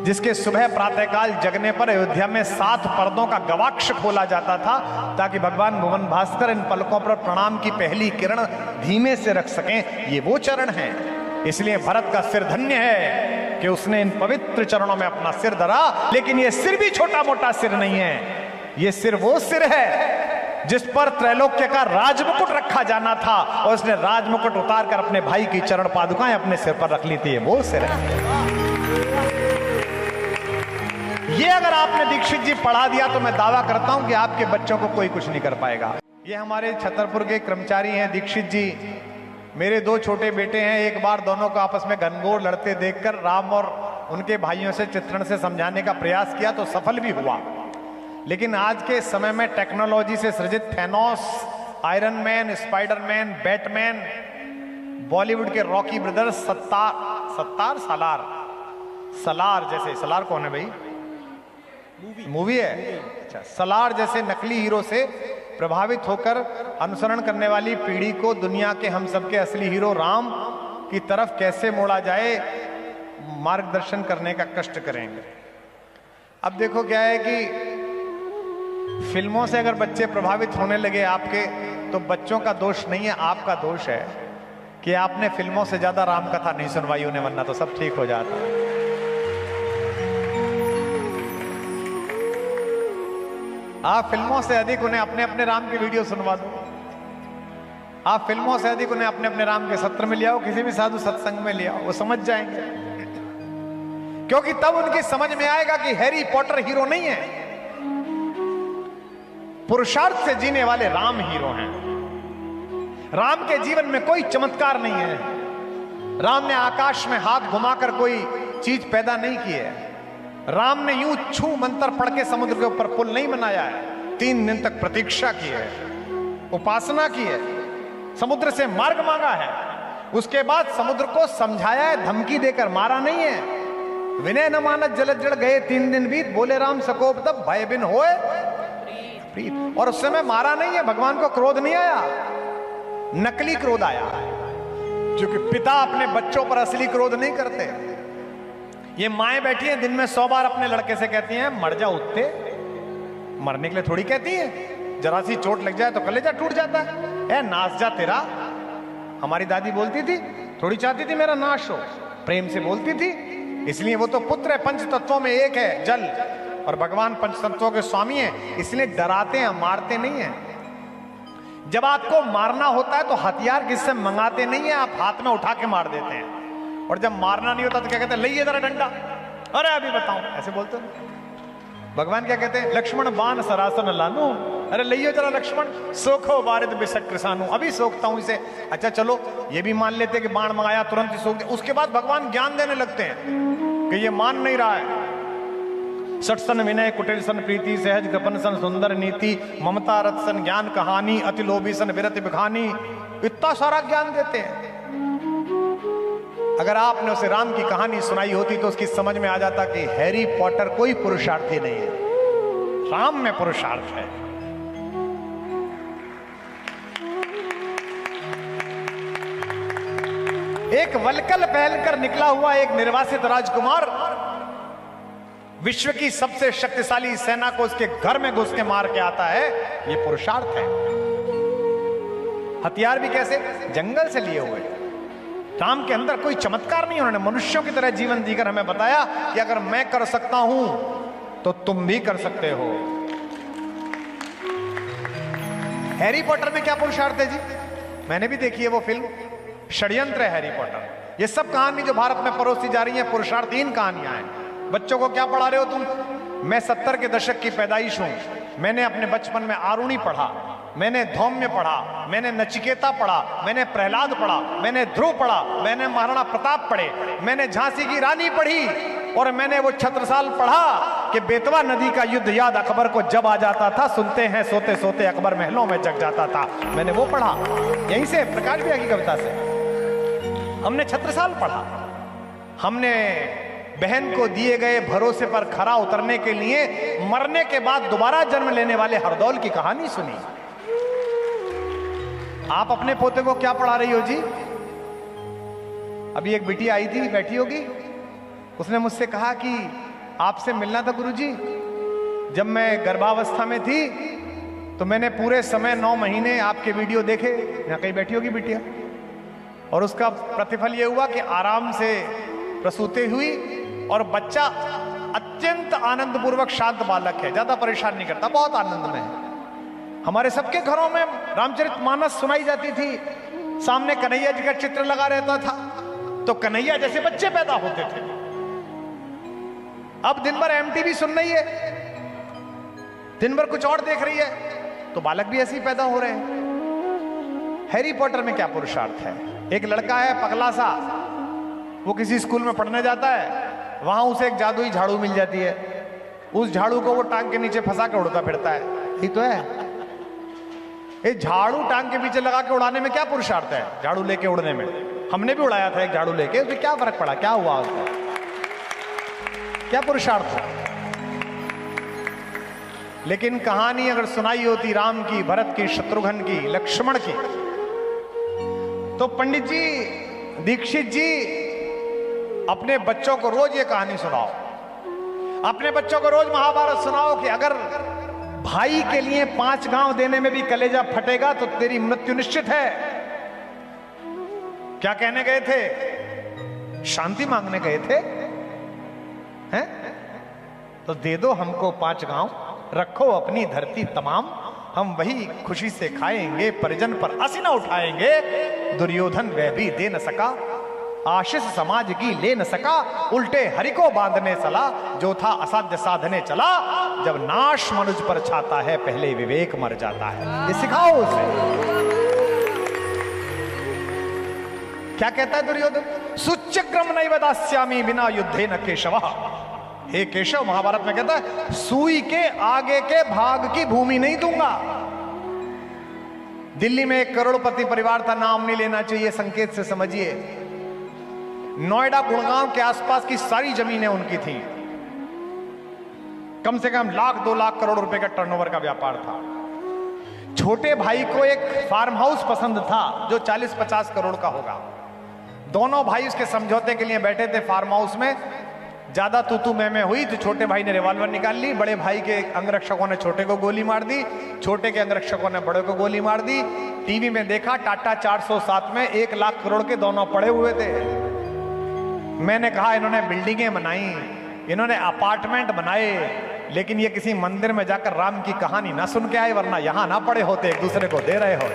जिसके सुबह प्रातःकाल जगने पर अयोध्या में 7 पर्दों का गवाक्ष खोला जाता था ताकि भगवान भुवन भास्कर इन पलकों पर प्रणाम की पहली किरण धीमे से रख सकें। ये वो चरण हैं। इसलिए भरत का सिर धन्य है कि उसने इन पवित्र चरणों में अपना सिर धरा। लेकिन ये सिर भी छोटा मोटा सिर नहीं है, ये सिर वो सिर है जिस पर त्रैलोक्य का राजमुकुट रखा जाना था और उसने राजमुकुट उतार कर अपने भाई की चरण पादुकाएं अपने सिर पर रख ली थी। वो सिर है। ये अगर आपने दीक्षित जी पढ़ा दिया तो मैं दावा करता हूं कि आपके बच्चों को कोई कुछ नहीं कर पाएगा। ये हमारे छतरपुर के कर्मचारी हैं दीक्षित जी। मेरे 2 छोटे बेटे हैं। एक बार दोनों को आपस में घनघोर लड़ते देखकर राम और उनके भाइयों से चित्रण से समझाने का प्रयास किया तो सफल भी हुआ। लेकिन आज के समय में टेक्नोलॉजी से सृजित Thanos, iron man, Spiderman, Batman, Bollywood के रॉकी ब्रदर्स, सलार जैसे, सलार कौन है भाई? मूवी है। अच्छा, सलार जैसे नकली हीरो से प्रभावित होकर अनुसरण करने वाली पीढ़ी को दुनिया के हम सबके असली हीरो राम की तरफ कैसे मोड़ा जाए, मार्गदर्शन करने का कष्ट करेंगे। अब देखो क्या है कि फिल्मों से अगर बच्चे प्रभावित होने लगे आपके, तो बच्चों का दोष नहीं है, आपका दोष है कि आपने फिल्मों से ज्यादा राम कथा नहीं सुनवाई उन्हें, वरना तो सब ठीक हो जाता। आप फिल्मों से अधिक उन्हें अपने अपने राम की वीडियो सुनवा दो। आप फिल्मों से अधिक उन्हें अपने अपने राम के सत्र में ले आओ, किसी भी साधु सत्संग में ले आओ, वो समझ जाएंगे। क्योंकि तब उनकी समझ में आएगा कि हैरी पॉटर हीरो नहीं है, पुरुषार्थ से जीने वाले राम हीरो हैं। राम के जीवन में कोई चमत्कार नहीं है। राम ने आकाश में हाथ घुमाकर कोई चीज पैदा नहीं की है। राम ने यूं छू मंत्र पढ़ के समुद्र के ऊपर पुल नहीं बनाया है। 3 दिन तक प्रतीक्षा की है, उपासना की है, समुद्र से मार्ग मांगा है। उसके बाद समुद्र को समझाया है, धमकी देकर मारा नहीं है। विनय न मानत जलद जड़ गए 3 दिन बीत, बोले राम सकोप तब भय बिन होए। और उस समय मारा नहीं है, भगवान को क्रोध नहीं आया, नकली क्रोध आया। क्योंकि पिता अपने बच्चों पर असली क्रोध नहीं करते। ये माएं बैठी हैं दिन में 100 बार अपने लड़के से कहती हैं मर जा उत्ते, मरने के लिए थोड़ी कहती हैं। जरा सी चोट लग जाए तो कलेजा टूट जाता है। नाश जा तेरा, हमारी दादी बोलती थी, थोड़ी चाहती थी मेरा नाश हो, प्रेम से बोलती थी। इसलिए वो तो पुत्र है, 5 तत्वों में एक है जल, और भगवान 5 तत्वों के स्वामी हैं, इसलिए डराते हैं, मारते नहीं हैं। जब आपको मारना होता है तो हथियार किससे मंगाते नहीं है, आप हाथ में उठा के मार देते हैं। और जब मारना नहीं होता तो क्या कहते हैं, लइए जरा डंडा, अरे अभी बताऊं, ऐसे बोलते हैं। भगवान क्या कहते हैं, लक्ष्मण बाण सरासन लानू, अरे लइयो जरा लक्ष्मण, सोखो बारिद बिशक सानू, अभी सोखता हूं इसे। अच्छा चलो ये भी मान लेते कि बाण मंगाया तुरंत ही सोख दे। उसके बाद भगवान ज्ञान देने लगते हैं कि ये मान नहीं रहा है। सटसन विनय कुटिल सन प्रीति, सहज कृपन सन सुंदर नीति, ममता रथ सन ज्ञान कहानी, अति लोभी सन विरत बिखानी, इतना सारा ज्ञान देते हैं। अगर आपने उसे राम की कहानी सुनाई होती तो उसकी समझ में आ जाता कि हैरी पॉटर कोई पुरुषार्थी नहीं है, राम में पुरुषार्थ है। एक वलकल पहनकर निकला हुआ एक निर्वासित राजकुमार विश्व की सबसे शक्तिशाली सेना को उसके घर में घुस के मार के आता है, यह पुरुषार्थ है। हथियार भी कैसे, जंगल से लिए हुए। राम के अंदर कोई चमत्कार नहीं, उन्होंने मनुष्यों की तरह जीवन जीकर हमें बताया कि अगर मैं कर सकता हूं तो तुम भी कर सकते हो। हैरी पॉटर में क्या पुरुषार्थ है जी? मैंने भी देखी है वो फिल्म, षड्यंत्र है हैरी पॉटर। ये सब कहानी जो भारत में परोसी जा रही है पुरुषार्थहीन कहानियां हैं। बच्चों को क्या पढ़ा रहे हो तुम? मैं 70 के दशक की पैदाइश हूं। मैंने अपने बचपन में आरुणि पढ़ा, मैंने धौम्य पढ़ा, मैंने नचिकेता पढ़ा, मैंने प्रहलाद पढ़ा, मैंने ध्रुव पढ़ा, मैंने महाराणा प्रताप पढ़े, मैंने झांसी की रानी पढ़ी, और मैंने वो छत्रसाल पढ़ा कि बेतवा नदी का युद्ध याद अकबर को जब आ जाता था, सुनते हैं सोते सोते अकबर महलों में जग जाता था। मैंने वो पढ़ा, यहीं से प्रकाश भैया की कविता से हमने छत्रसाल पढ़ा। हमने बहन को दिए गए भरोसे पर खरा उतरने के लिए मरने के बाद दोबारा जन्म लेने वाले हरदौल की कहानी सुनी। आप अपने पोते को क्या पढ़ा रही हो जी? अभी एक बिटिया आई थी, बैठी होगी, उसने मुझसे कहा कि आपसे मिलना था गुरुजी। जब मैं गर्भावस्था में थी तो मैंने पूरे समय 9 महीने आपके वीडियो देखे, यहाँ कहीं बैठी होगी बिटिया, और उसका प्रतिफल ये हुआ कि आराम से प्रसूति हुई और बच्चा अत्यंत आनंदपूर्वक शांत बालक है, ज्यादा परेशान नहीं करता, बहुत आनंद में है। हमारे सबके घरों में रामचरितमानस सुनाई जाती थी, सामने कन्हैया जी का चित्र लगा रहता था, तो कन्हैया जैसे बच्चे पैदा होते थे। अब दिन भर एमटीवी सुन रही है, दिन भर कुछ और देख रही है, तो बालक भी ऐसे ही पैदा हो रहे हैं। हैरी पॉटर में क्या पुरुषार्थ है? एक लड़का है पगला सा, वो किसी स्कूल में पढ़ने जाता है, वहां उसे एक जादुई झाड़ू मिल जाती है, उस झाड़ू को वो टांग के नीचे फंसा के उड़ता फिरता है। यही तो है, ये झाड़ू टांग के पीछे लगा के उड़ाने में क्या पुरुषार्थ है? झाड़ू लेके उड़ने में हमने भी उड़ाया था एक झाड़ू लेके, उसमें क्या फर्क पड़ा? क्या हुआ उसको? क्या पुरुषार्थ है? लेकिन कहानी अगर सुनाई होती राम की, भरत की, शत्रुघ्न की, लक्ष्मण की, तो पंडित जी, दीक्षित जी, अपने बच्चों को रोज ये कहानी सुनाओ, अपने बच्चों को रोज महाभारत सुनाओ कि अगर भाई के लिए 5 गांव देने में भी कलेजा फटेगा तो तेरी मृत्यु निश्चित है। क्या कहने गए थे? शांति मांगने गए थे, हैं? तो दे दो हमको 5 गांव, रखो अपनी धरती तमाम, हम वही खुशी से खाएंगे, परिजन पर हंसी न उठाएंगे। दुर्योधन वह भी दे न सका, आशीष समाज की ले न सका, उल्टे हरि को बांधने चला, जो था असाध्य साधने चला। जब नाश मनुज पर छाता है, पहले विवेक मर जाता है। ये सिखाओ उसे। क्या कहता है दुर्योधन? सुच्यग्रम नैव दास्यामि बिना युद्धे न केशव। हे केशव, महाभारत में कहता है सुई के आगे के भाग की भूमि नहीं दूंगा। दिल्ली में एक करोड़पति परिवार था, नाम नहीं लेना चाहिए, संकेत से समझिए। नोएडा गुड़गांव के आसपास की सारी जमीनें उनकी थी, कम से कम 1,00,000 2 लाख करोड़ रुपए का टर्नओवर का व्यापार था। छोटे भाई को एक फार्म हाउस पसंद था जो 40-50 करोड़ का होगा। दोनों भाई उसके समझौते के लिए बैठे थे फार्म हाउस में। ज्यादा तू मैं हुई तो छोटे भाई ने रिवॉल्वर निकाल ली, बड़े भाई के अंगरक्षकों ने छोटे को गोली मार दी, छोटे के अंगरक्षकों ने बड़े को गोली मार दी। टीवी में देखा टाटा 407 में 1 लाख करोड़ के दोनों पड़े हुए थे। मैंने कहा इन्होंने बिल्डिंगें बनाई, इन्होंने अपार्टमेंट बनाए, लेकिन ये किसी मंदिर में जाकर राम की कहानी ना सुन के आए, वरना यहां ना पड़े होते, एक दूसरे को दे रहे हो।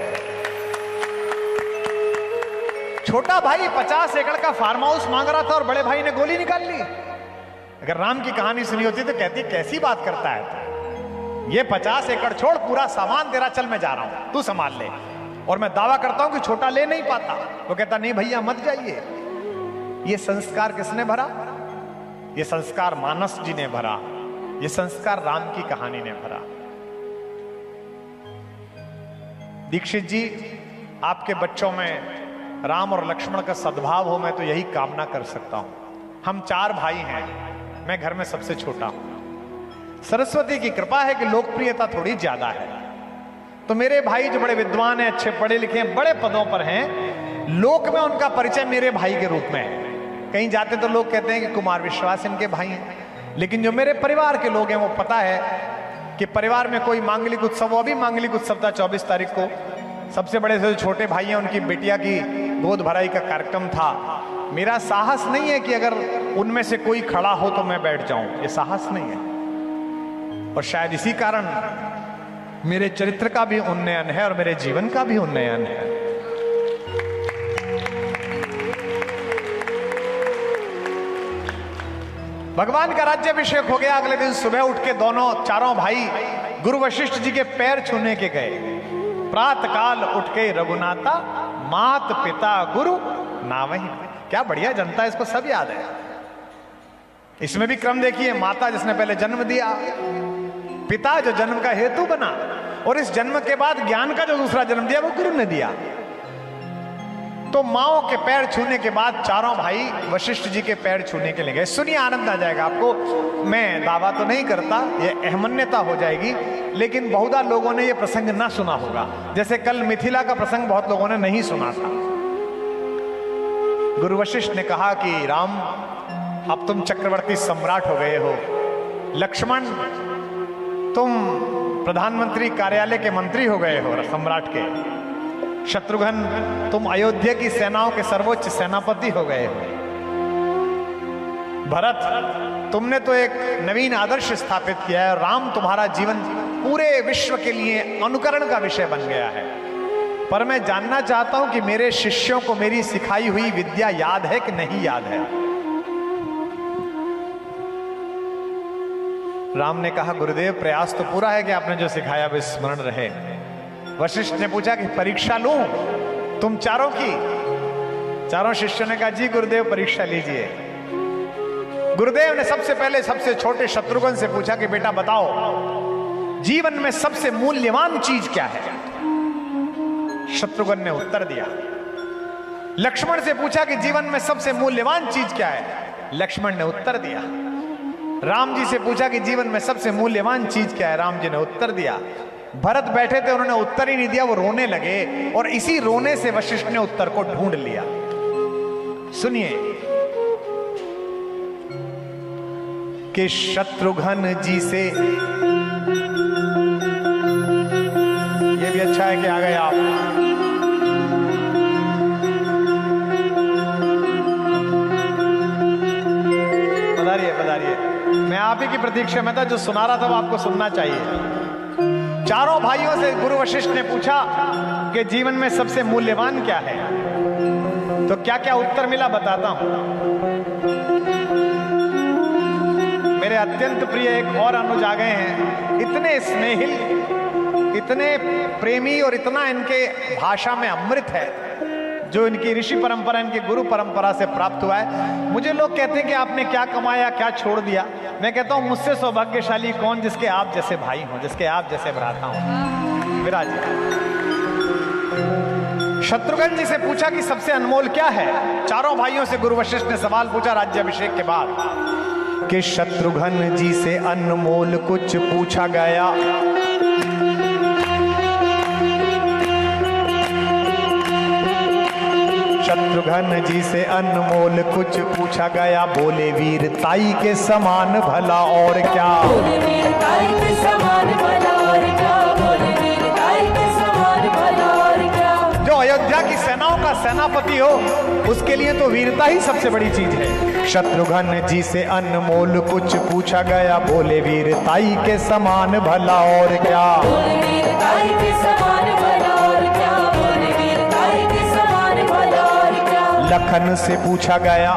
छोटा भाई 50 एकड़ का फार्म हाउस मांग रहा था और बड़े भाई ने गोली निकाल ली। अगर राम की कहानी सुनी होती तो कहती कैसी बात करता है तू, ये 50 एकड़ छोड़, पूरा सामान तेरा, चल मैं जा रहा हूं, तू संभाल ले। और मैं दावा करता हूं कि छोटा ले नहीं पाता। वो कहता नहीं भैया मत जाइए। ये संस्कार किसने भरा? ये संस्कार मानस जी ने भरा, ये संस्कार राम की कहानी ने भरा। दीक्षित जी, आपके बच्चों में राम और लक्ष्मण का सद्भाव हो, मैं तो यही कामना कर सकता हूं। हम 4 भाई हैं, मैं घर में सबसे छोटा हूं। सरस्वती की कृपा है कि लोकप्रियता थोड़ी ज्यादा है, तो मेरे भाई जो बड़े विद्वान हैं, अच्छे पढ़े लिखे हैं, बड़े पदों पर हैं, लोक में उनका परिचय मेरे भाई के रूप में है। कहीं जाते तो लोग कहते हैं कि कुमार विश्वास इनके भाई हैं, लेकिन जो मेरे परिवार के लोग हैं वो पता है कि परिवार में कोई मांगलिक उत्सव, वो अभी मांगलिक उत्सव था 24 तारीख को, सबसे बड़े से जो छोटे भाई हैं उनकी बेटिया की गोद भराई का कार्यक्रम था। मेरा साहस नहीं है कि अगर उनमें से कोई खड़ा हो तो मैं बैठ जाऊं, ये साहस नहीं है। और शायद इसी कारण मेरे चरित्र का भी उन्नयन है और मेरे जीवन का भी उन्नयन है। भगवान का राज्याभिषेक हो गया। अगले दिन सुबह उठ के चारों भाई गुरु वशिष्ठ जी के पैर छूने के गए। प्रातः काल उठ के रघुनाथा, मात पिता गुरु नावहीं। क्या बढ़िया जनता, इसको सब याद है। इसमें भी क्रम देखिए, माता जिसने पहले जन्म दिया, पिता जो जन्म का हेतु बना, और इस जन्म के बाद ज्ञान का जो दूसरा जन्म दिया वो गुरु ने दिया। तो माओ के पैर छूने के बाद चारों भाई वशिष्ठ जी के पैर छूने के लिए गए। सुनिए, आनंद आ जाएगा आपको। मैं दावा तो नहीं करता, ये अहमन्यता हो जाएगी, लेकिन बहुधा लोगों ने ये प्रसंग ना सुना होगा। जैसे कल मिथिला का प्रसंग बहुत लोगों ने नहीं सुना था। गुरु वशिष्ठ ने कहा कि राम, अब तुम चक्रवर्ती सम्राट हो गए हो, लक्ष्मण तुम प्रधानमंत्री कार्यालय के मंत्री हो गए हो सम्राट के। शत्रुघ्न तुम अयोध्या की सेनाओं के सर्वोच्च सेनापति हो गए हो। भरत तुमने तो एक नवीन आदर्श स्थापित किया है। राम तुम्हारा जीवन पूरे विश्व के लिए अनुकरण का विषय बन गया है। पर मैं जानना चाहता हूं कि मेरे शिष्यों को मेरी सिखाई हुई विद्या याद है कि नहीं याद है। राम ने कहा गुरुदेव प्रयास तो पूरा है कि आपने जो सिखाया वो स्मरण रहे। वशिष्ठ ने पूछा कि परीक्षा लूं तुम चारों की। चारों शिष्यों ने कहा जी गुरुदेव परीक्षा लीजिए। गुरुदेव ने सबसे पहले सबसे छोटे शत्रुघ्न से पूछा कि बेटा बताओ जीवन में सबसे मूल्यवान चीज क्या है। शत्रुघ्न ने उत्तर दिया। लक्ष्मण से पूछा कि जीवन में सबसे मूल्यवान चीज क्या है। लक्ष्मण ने उत्तर दिया। राम जी से पूछा कि जीवन में सबसे मूल्यवान चीज क्या है। राम जी ने उत्तर दिया। भरत बैठे थे उन्होंने उत्तर ही नहीं दिया, वो रोने लगे और इसी रोने से वशिष्ठ ने उत्तर को ढूंढ लिया। सुनिए कि शत्रुघ्न जी से, ये भी अच्छा है कि आ गए आप। पधारिए पधारिए। मैं आप ही की प्रतीक्षा में था, जो सुना रहा था वो आपको सुनना चाहिए। चारों भाइयों से गुरु वशिष्ठ ने पूछा कि जीवन में सबसे मूल्यवान क्या है। तो क्या क्या उत्तर मिला बताता हूं। मेरे अत्यंत प्रिय एक और अनुज आ गए हैं, इतने स्नेहिल, इतने प्रेमी और इतना इनके भाषा में अमृत है जो इनकी ऋषि परंपरा, इनकी गुरु परंपरा से प्राप्त हुआ है। मुझे लोग कहते हैं कि आपने क्या कमाया, क्या छोड़ दिया। मैं कहता हूं मुझसे सौभाग्यशाली कौन जिसके आप जैसे भाई हों, जिसके आप जैसे भ्राता हों। विराज शत्रुघ्न जी से पूछा कि सबसे अनमोल क्या है। चारों भाइयों से गुरु वशिष्ठ ने सवाल पूछा राज्याभिषेक के बाद कि शत्रुघ्न जी से अनमोल कुछ पूछा गया। शत्रुघ्न जी से अनमोल कुछ पूछा गया। बोले वीरताई के समान भला और क्या। बोले वीरताई के समान भला और क्या। बोले वीरताई के समान भला और क्या। जो अयोध्या की सेनाओं का सेनापति हो उसके लिए तो वीरता ही सबसे बड़ी चीज है। शत्रुघ्न जी से अनमोल कुछ पूछा गया। बोले वीरताई के समान भला और क्या। बोले वीरताई के समान भला और क्या। बोले वीरताई के समान भला और क्या। लखन से पूछा गया।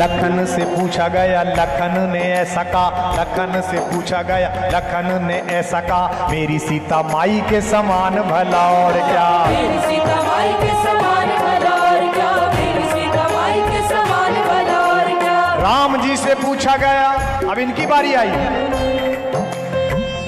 लखन से पूछा गया। लखन ने ऐसा कहा। लखन से पूछा गया। लखन ने ऐसा कहा मेरी सीता माई के समान भला और क्या। मेरी सीता माई के समान भला और क्या। मेरी सीता माई के समान भला और क्या। राम जी से पूछा गया। अब इनकी बारी आई।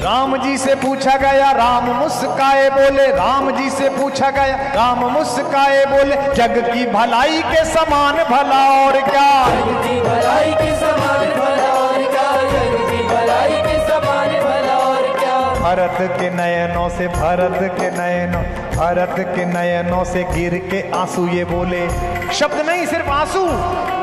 राम जी से पूछा गया। राम मुस्काए बोले। राम जी से पूछा गया। राम मुस्काए बोले जग की भलाई के समान भला और क्या। जग की भलाई के समान भला और क्या। जग की भलाई के समान भला और क्या। भरत के नयनों से, भरत के नयनों, भरत के नयनों से गिर के आंसू ये बोले। शब्द नहीं सिर्फ आंसू।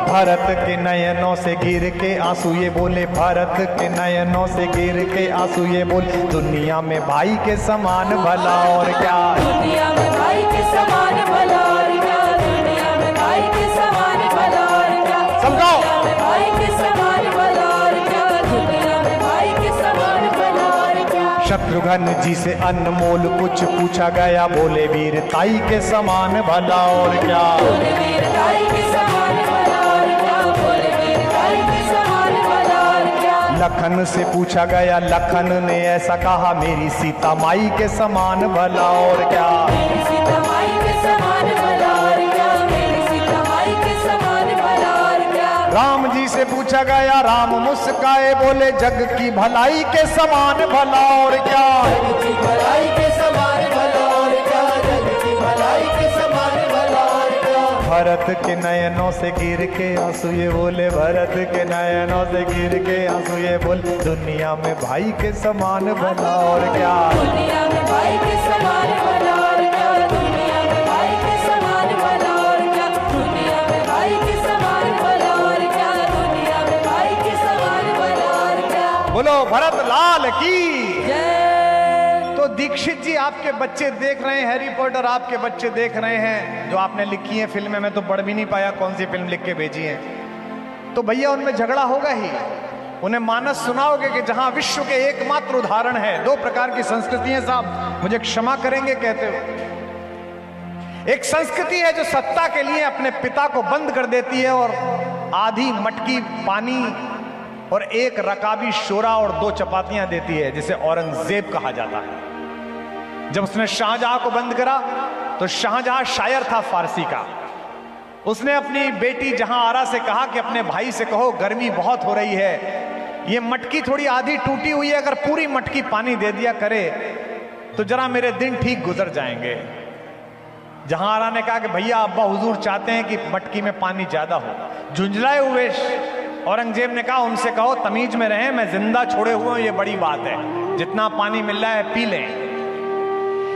भरत के नयनों से गिर के आंसू ये बोले। भरत के नयनों से गिर के आंसू ये बोले दुनिया में भाई के समान भला और क्या। दुनिया में भाई के समान भला और क्या। दुनिया में भाई के समान भला और क्या। समझाओ। दुनिया में भाई के समान भला और क्या। दुनिया में भाई के समान भला और क्या। शत्रुघ्न जी से अनमोल कुछ पूछा गया। बोले वीरताई के समान भला और क्या। बोले वीरताई के समान भला और क्या। बोले वीरताई के समान भला और क्या। लखन से पूछा गया। लखन ने ऐसा कहा मेरी सीता माई के समान भला और क्या। मेरी सीता माई के समान भला और क्या। मेरी सीता माई के समान भला और क्या। राम जी से पूछा गया। राम मुस्काए बोले जग की भलाई के समान भला और क्या। जग की भलाई के समान भला और क्या। जग की भलाई के समान भला और क्या। भरत के नयनों से गिर के आंसू ये बोले। भरत के नयनों से गिर के आंसू ये बोले दुनिया में भाई के समान भला और क्या। दुनिया में भाई के समान भला और क्या। दुनिया में भाई के समान भला और क्या। दुनिया में भाई के समान भला और क्या। दुनिया में बोलो भरत लाल की जय। तो दीक्षित जी आपके बच्चे देख रहे हैं हैरी पॉटर, आपके बच्चे देख रहे हैं जो आपने लिखी है फिल्में, मैं तो पढ़ भी नहीं पाया कौन सी फिल्म लिख के भेजी है। तो भैया उनमें झगड़ा होगा ही। उन्हें मानस सुनाओगे कि जहां विश्व के एकमात्र उदाहरण है, दो प्रकार की संस्कृतियां, साहब मुझे क्षमा करेंगे कहते हो। एक संस्कृति है जो सत्ता के लिए अपने पिता को बंद कर देती है और आधी मटकी पानी और एक रकाबी शोरा और 2 चपातियां देती है, जिसे औरंगजेब कहा जाता है। जब उसने शाहजहां को बंद करा तो शाहजहां शायर था फारसी का। उसने अपनी बेटी जहां आरा से कहा कि अपने भाई से कहो गर्मी बहुत हो रही है, ये मटकी थोड़ी आधी टूटी हुई है, अगर पूरी मटकी पानी दे दिया करे तो जरा मेरे दिन ठीक गुजर जाएंगे। जहां आरा ने कहा कि भैया अब्बा हुजूर चाहते हैं कि मटकी में पानी ज्यादा हो। झुंझलाए हुए औरंगजेब ने कहा उनसे कहो तमीज में रहें, मैं जिंदा छोड़े हुए हूं, ये बड़ी बात है, जितना पानी मिल रहा है पी लें।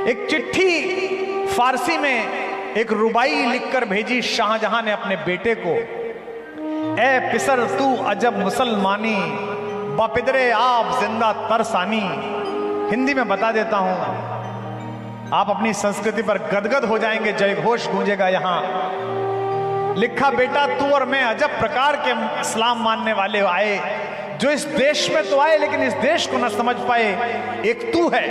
एक चिट्ठी फारसी में एक रुबाई लिखकर भेजी शाहजहां ने अपने बेटे को। ए पिसर तू अजब मुसलमानी, बापिदरे आप जिंदा तरसानी। हिंदी में बता देता हूं, आप अपनी संस्कृति पर गदगद हो जाएंगे, जय घोष गूंजेगा यहां। लिखा बेटा तू और मैं अजब प्रकार के इस्लाम मानने वाले आए, जो इस देश में तो आए लेकिन इस देश को न समझ पाए। एक तू है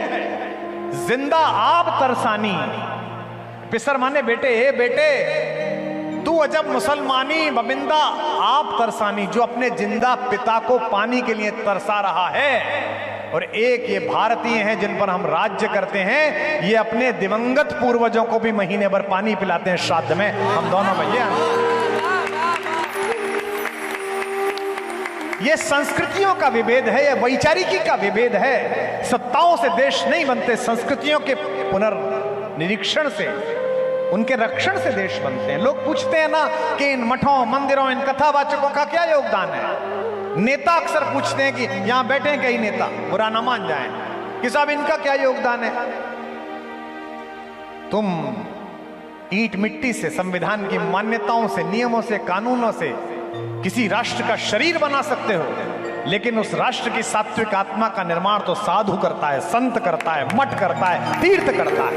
जिंदा आप तरसानी, पिसर माने बेटे, ए बेटे तू अजब मुसलमानी, बबिंदा आप तरसानी, जो अपने जिंदा पिता को पानी के लिए तरसा रहा है। और एक ये भारतीय हैं जिन पर हम राज्य करते हैं, ये अपने दिवंगत पूर्वजों को भी महीने भर पानी पिलाते हैं श्राद्ध में। हम दोनों भैया, ये संस्कृतियों का विभेद है, ये वैचारिकी का विभेद है। सत्ताओं से देश नहीं बनते, संस्कृतियों के पुनर्निरीक्षण से, उनके रक्षण से देश बनते हैं। लोग पूछते हैं ना कि इन मठों मंदिरों इन कथावाचकों का क्या योगदान है। नेता अक्सर पूछते हैं कि यहां बैठे हैं कई नेता, बुरा ना मान जाएं कि साहब इनका क्या योगदान है। तुम ईंट मिट्टी से, संविधान की मान्यताओं से, नियमों से, कानूनों से किसी राष्ट्र का शरीर बना सकते हो, लेकिन उस राष्ट्र की सात्विक आत्मा का निर्माण तो साधु करता है, संत करता है, मठ करता है, तीर्थ करता है।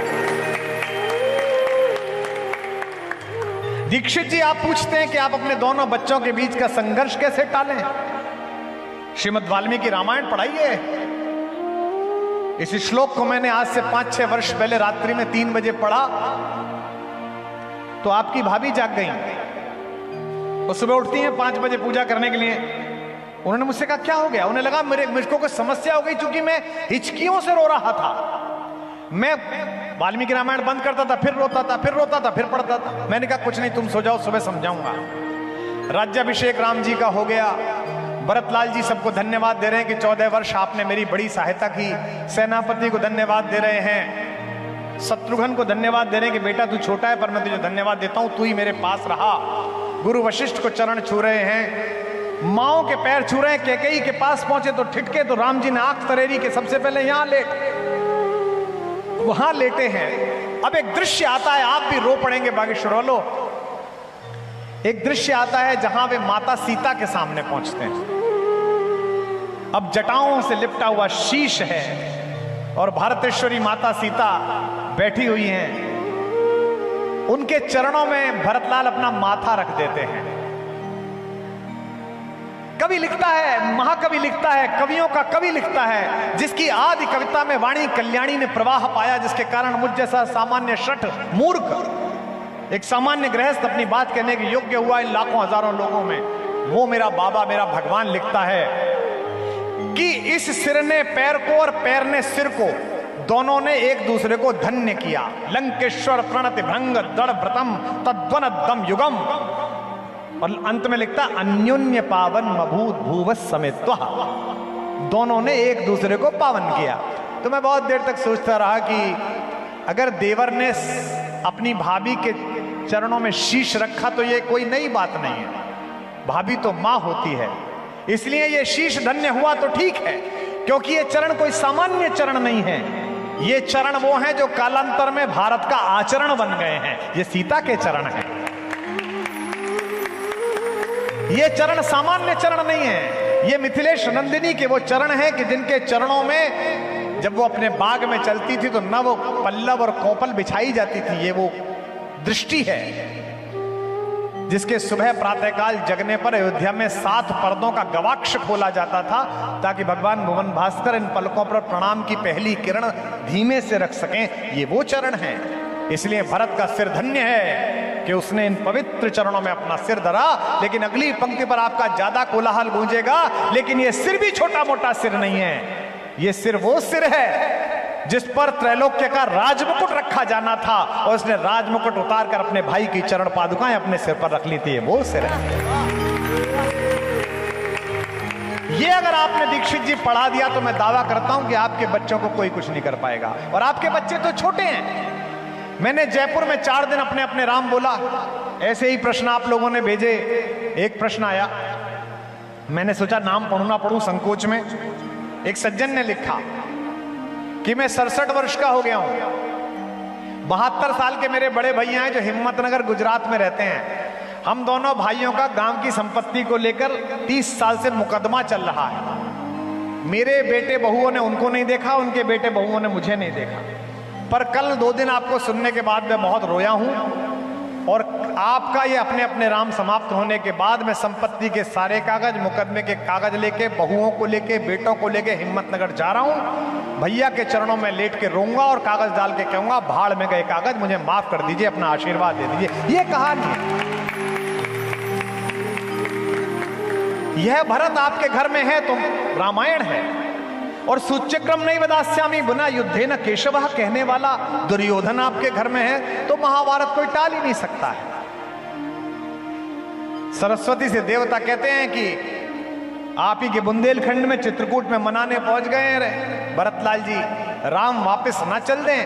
दीक्षित जी आप पूछते हैं कि आप अपने दोनों बच्चों के बीच का संघर्ष कैसे टालें। श्रीमद् वाल्मीकि रामायण पढ़ाइए। इस श्लोक को मैंने आज से 5-6 वर्ष पहले रात्रि में 3 बजे पढ़ा तो आपकी भाभी जाग गई। वो सुबह उठती हैं 5 बजे पूजा करने के लिए। उन्होंने मुझसे कहा क्या हो गया। उन्हें लगा मुझको कोई समस्या हो गई, क्योंकि मैं हिचकियों से रो रहा था। मैं वाल्मीकि रामायण बंद करता था, फिर रोता था, फिर रोता था, फिर पढ़ता था। मैंने कहा कुछ नहीं, तुम सो जाओ, सुबह समझाऊंगा। राज्याभिषेक राम जी का हो गया। भरतलाल जी सबको धन्यवाद दे रहे हैं कि 14 वर्ष आपने मेरी बड़ी सहायता की। सेनापति को धन्यवाद दे रहे हैं। शत्रुघ्न को धन्यवाद दे रहे हैं कि बेटा तू छोटा है पर मैं तुझे धन्यवाद देता हूं, तू ही मेरे पास रहा। गुरु वशिष्ठ को चरण छू रहे हैं, माओ के पैर छू रहे हैं। कैकेयी के पास पहुंचे तो ठिठके, तो राम जी ने आंख तरेरी के सबसे पहले यहां वहां लेटे हैं। अब एक दृश्य आता है, आप भी रो पड़ेंगे बागेश्वर वालों। एक दृश्य आता है जहां वे माता सीता के सामने पहुंचते हैं। अब जटाओं से लिपटा हुआ शीश है और भारतेश्वरी माता सीता बैठी हुई हैं। उनके चरणों में भरतलाल अपना माथा रख देते हैं। कवि लिखता है, महाकवि लिखता है, कवियों का कवि लिखता है, जिसकी आदि कविता में वाणी कल्याणी ने प्रवाह पाया, जिसके कारण मुझ जैसा सामान्य शठ मूर्ख, एक सामान्य गृहस्थ अपनी बात कहने के योग्य हुआ इन लाखों हजारों लोगों में। वो मेरा बाबा, मेरा भगवान लिखता है कि इस सिर ने पैर को और पैर ने सिर को, दोनों ने एक दूसरे को धन्य किया। लंकेश्वर प्रणति भंग दृढ़ व्रतम तद्वन दम युगम। और अंत में लिखता अन्योन्य पावन मभूत भूवस समेत। दोनों ने एक दूसरे को पावन किया। तो मैं बहुत देर तक सोचता रहा कि अगर देवर ने अपनी भाभी के चरणों में शीश रखा तो ये कोई नई बात नहीं है। भाभी तो मां होती है, इसलिए ये शीश धन्य हुआ तो ठीक है, क्योंकि ये चरण कोई सामान्य चरण नहीं है। ये चरण वो हैं जो कालांतर में भारत का आचरण बन गए हैं। ये सीता के चरण हैं। ये चरण सामान्य चरण नहीं है। ये मिथिलेश नंदिनी के वो चरण हैं कि जिनके चरणों में जब वो अपने बाग में चलती थी तो न वो पल्लव और कोपल बिछाई जाती थी। ये वो दृष्टि है जिसके सुबह प्रातःकाल जगने पर अयोध्या में 7 पर्दों का गवाक्ष खोला जाता था ताकि भगवान भुवन भास्कर इन पलकों पर प्रणाम की पहली किरण धीमे से रख सकें। ये वो चरण हैं। इसलिए भरत का सिर धन्य है कि उसने इन पवित्र चरणों में अपना सिर धरा। लेकिन अगली पंक्ति पर आपका ज्यादा कोलाहल गूंजेगा, लेकिन ये सिर भी छोटा मोटा सिर नहीं है। ये सिर वो सिर है जिस पर त्रैलोक्य का राजमुकुट रखा जाना था और उसने राजमुकुट उतार कर अपने भाई की चरण पादुकाएं अपने सिर पर रख ली थी। वो सिर है। ये अगर आपने दीक्षित जी पढ़ा दिया तो मैं दावा करता हूं कि आपके बच्चों को कोई कुछ नहीं कर पाएगा। और आपके बच्चे तो छोटे हैं। मैंने जयपुर में 4 दिन अपने अपने राम बोला। ऐसे ही प्रश्न आप लोगों ने भेजे। एक प्रश्न आया, मैंने सोचा नाम पढ़ू ना पढ़ू संकोच में। एक सज्जन ने लिखा कि मैं 67 वर्ष का हो गया हूं। 72 साल के मेरे बड़े भैया हैं जो हिम्मतनगर गुजरात में रहते हैं। हम दोनों भाइयों का गांव की संपत्ति को लेकर 30 साल से मुकदमा चल रहा है। मेरे बेटे बहुओं ने उनको नहीं देखा, उनके बेटे बहुओं ने मुझे नहीं देखा। पर कल 2 दिन आपको सुनने के बाद मैं बहुत रोया हूं। और आपका ये अपने अपने राम समाप्त होने के बाद मैं संपत्ति के सारे कागज, मुकदमे के कागज लेके, बहुओं को लेके, बेटों को लेके हिम्मतनगर जा रहा हूं। भैया के चरणों में लेट के रोऊंगा और कागज डाल के कहूंगा, भाड़ में गए कागज, मुझे माफ कर दीजिए, अपना आशीर्वाद दे दीजिए। ये कहानी है। यह भरत आपके घर में है तो रामायण है। और सूच्यक्रम नहीं वदास्यामि बिना युद्धे न केशवः कहने वाला दुर्योधन आपके घर में है तो महाभारत कोई टाल ही नहीं सकता है। सरस्वती से देवता कहते हैं कि आप ही के बुंदेलखंड में चित्रकूट में मनाने पहुंच गए हैं भरतलाल जी, राम वापस ना चल दें।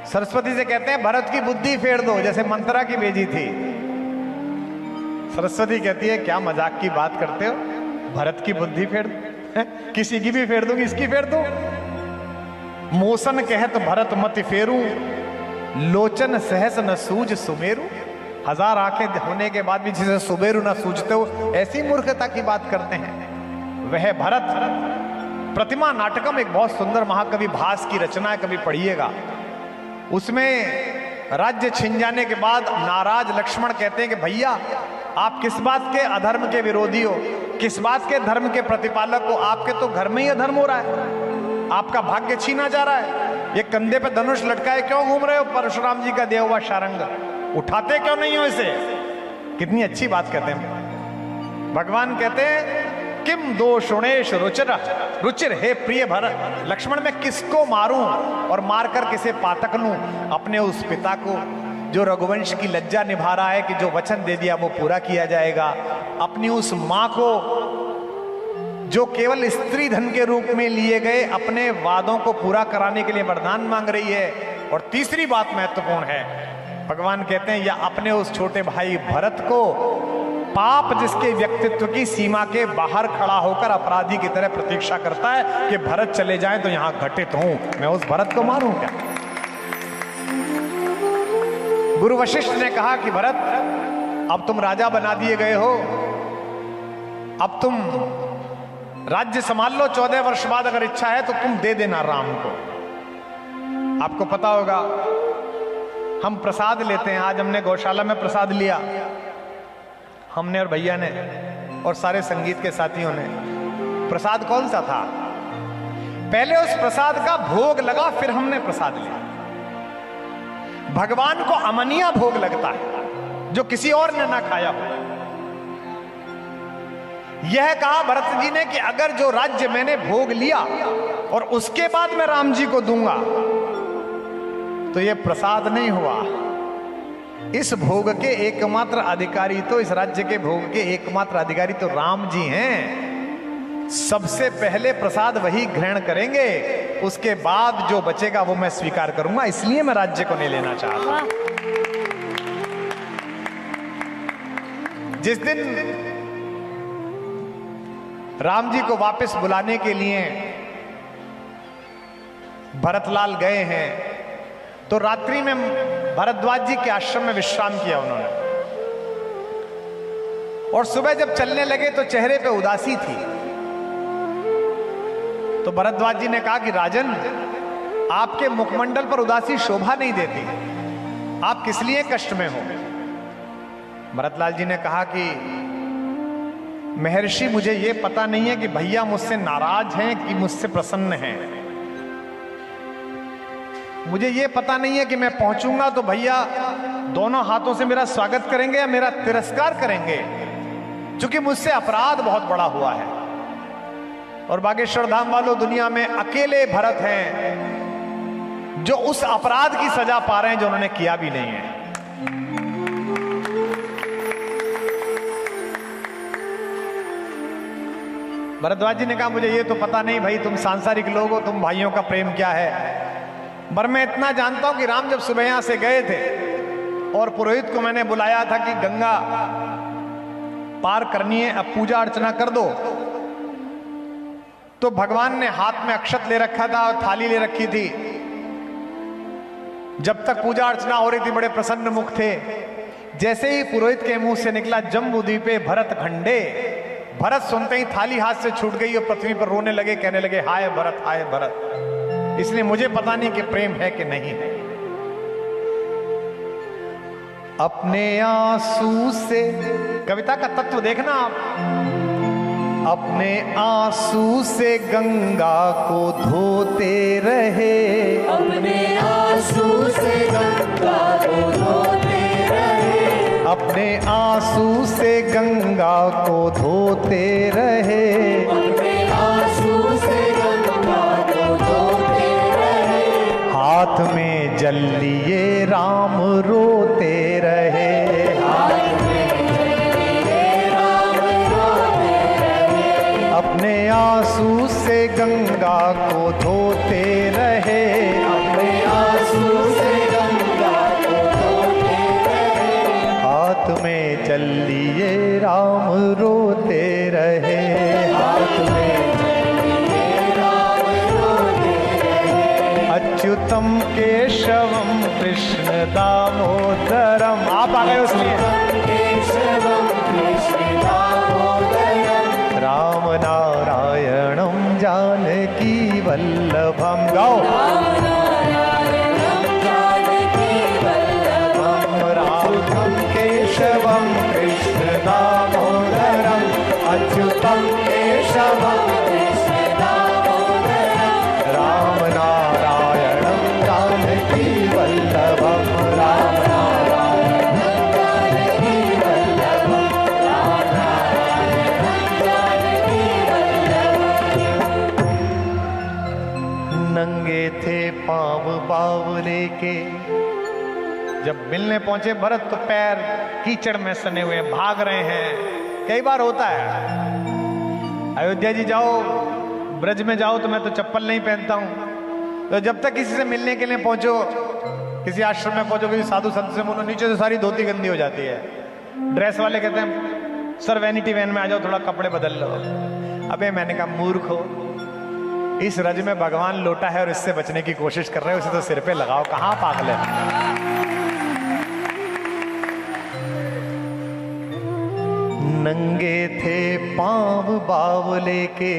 सरस्वती से कहते हैं भरत की बुद्धि फेर दो, जैसे मंत्रा की भेजी थी। सरस्वती कहती है क्या मजाक की बात करते हो, भरत की बुद्धि फेर दो? किसी की भी फेर दूंगी, इसकी फेर दो। मोसन कहत भरत मति फेरू, लोचन सहस न सूझ सुमेरु। 1000 आंखें होने के बाद भी जिसे सुमेरु न सूझते हो, ऐसी मूर्खता की बात करते हैं। वह भरत प्रतिमा नाटकम एक बहुत सुंदर महाकवि भास की रचना है, कभी पढ़िएगा। उसमें राज्य छिन जाने के बाद नाराज लक्ष्मण कहते हैं कि भैया आप किस बात के अधर्म के विरोधी हो, किस बात के धर्म के प्रतिपालक हो? आपके तो घर में ही अधर्म हो रहा है, आपका भाग्य छीना जा रहा है। ये कंधे पे धनुष लटकाए क्यों घूम रहे हो? परशुराम जी का दिया हुआ शारंग उठाते क्यों नहीं हो इसे? कितनी अच्छी बात कहते हैं। भगवान कहते हैं किम दोषुणेश रुचिर रुचिर, हे प्रिय भरत, लक्ष्मण मैं किसको मारूं और मारकर किसे पातक लूं? अपने उस पिता को जो रघुवंश की लज्जा निभा रहा है कि जो वचन दे दिया वो पूरा किया जाएगा। अपनी उस मां को जो केवल स्त्री धन के रूप में लिए गए अपने वादों को पूरा कराने के लिए वरदान मांग रही है। और तीसरी बात महत्वपूर्ण है, भगवान कहते हैं या अपने उस छोटे भाई भरत को, पाप जिसके व्यक्तित्व की सीमा के बाहर खड़ा होकर अपराधी की तरह प्रतीक्षा करता है कि भरत चले जाएं तो यहां घटित हूं, मैं उस भरत को मारूं क्या? गुरु वशिष्ठ ने कहा कि भरत अब तुम राजा बना दिए गए हो, अब तुम राज्य संभाल लो। 14 वर्ष बाद अगर इच्छा है तो तुम दे देना राम को। आपको पता होगा हम प्रसाद लेते हैं। आज हमने गौशाला में प्रसाद लिया, हमने और भैया ने और सारे संगीत के साथियों ने। प्रसाद कौन सा था? पहले उस प्रसाद का भोग लगा, फिर हमने प्रसाद लिया। भगवान को अमनिया भोग लगता है जो किसी और ने ना खाया हो। यह कहा भरत जी ने कि अगर जो राज्य मैंने भोग लिया और उसके बाद मैं राम जी को दूंगा तो यह प्रसाद नहीं हुआ। इस भोग के एकमात्र अधिकारी तो, इस राज्य के भोग के एकमात्र अधिकारी तो राम जी हैं। सबसे पहले प्रसाद वही ग्रहण करेंगे, उसके बाद जो बचेगा वो मैं स्वीकार करूंगा। इसलिए मैं राज्य को नहीं लेना चाहता। जिस दिन राम जी को वापस बुलाने के लिए भरतलाल गए हैं तो रात्रि में भरद्वाज जी के आश्रम में विश्राम किया उन्होंने। और सुबह जब चलने लगे तो चेहरे पे उदासी थी। तो भरद्वाज जी ने कहा कि राजन, आपके मुखमंडल पर उदासी शोभा नहीं देती, आप किस लिए कष्ट में हो? भरतलाल जी ने कहा कि महर्षि, मुझे यह पता नहीं है कि भैया मुझसे नाराज हैं कि मुझसे प्रसन्न हैं। मुझे यह पता नहीं है कि मैं पहुंचूंगा तो भैया दोनों हाथों से मेरा स्वागत करेंगे या मेरा तिरस्कार करेंगे, क्योंकि मुझसे अपराध बहुत बड़ा हुआ है। और बागेश्वर धाम वालों, दुनिया में अकेले भरत हैं जो उस अपराध की सजा पा रहे हैं जो उन्होंने किया भी नहीं है। भरद्वाज जी ने कहा, मुझे ये तो पता नहीं भाई, तुम सांसारिक लोग हो, तुम भाइयों का प्रेम क्या है। पर मैं इतना जानता हूं कि राम जब सुबह यहां से गए थे और पुरोहित को मैंने बुलाया था कि गंगा पार करनी है, अब पूजा अर्चना कर दो, तो भगवान ने हाथ में अक्षत ले रखा था और थाली ले रखी थी। जब तक पूजा अर्चना हो रही थी बड़े प्रसन्न मुख थे। जैसे ही पुरोहित के मुंह से निकला जम्बूद्वीपे भरत खंडे, भरत सुनते ही थाली हाथ से छूट गई और पृथ्वी पर रोने लगे, कहने लगे हाय भरत, हाय भरत। इसलिए मुझे पता नहीं कि प्रेम है कि नहीं है। अपने आंसू से, कविता का तत्व देखना आप, अपने आंसू से गंगा को धोते रहे, अपने आंसू से गंगा को धोते रहे, अपने आंसू से गंगा को धोते रहे, अपने आंसू से गंगा को धोते रहे, हाथ में जल लिए राम रोते रहे, हाथ में जल लिए राम रोते रहे, अपने आंसू से गंगा को धोते रहे, अपने आंसू से गंगा को धोते रहे, हाथ में जल लिए राम रोते रहे, हाथ में जल लिए राम रोते रहे, अच्युतम केशवम कृष्ण दामोदरम। आप आ गए उसलिए। केशवम कृष्ण दामोदरम, राम नारायणम जानकी वल्लभम। गाओ। नारायणं जानकी वल्लभं, राम केशवम कृष्ण दामोदरम, अच्युतम केशवम कृष्ण दामोदरं, राम नारायणम जानकी वल्लभम, राम नारायणं जानकी वल्लभं, राम नारायणं जानकी वल्लभं। नंगे थे पांव बावले के, जब मिलने पहुंचे भरत तो पैर कीचड़ में सने हुए हैं, भाग रहे हैं। कई बार होता है, अयोध्या जी जाओ, ब्रज में जाओ तो मैं तो चप्पल नहीं पहनता हूं। तो जब तक किसी से मिलने के लिए पहुंचो, किसी आश्रम में पहुंचो, किसी साधु संत से मिलो, नीचे से सारी धोती गंदी हो जाती है। ड्रेस वाले कहते हैं सर वैनिटी वैन में आ जाओ, थोड़ा कपड़े बदल लो। अबे मैंने कहा मूर्ख हो, इस रज में भगवान लोटा है और इससे बचने की कोशिश कर रहे हो, उसे तो सिर पे लगाओ, कहां पागल है। नंगे थे पांव बावले के,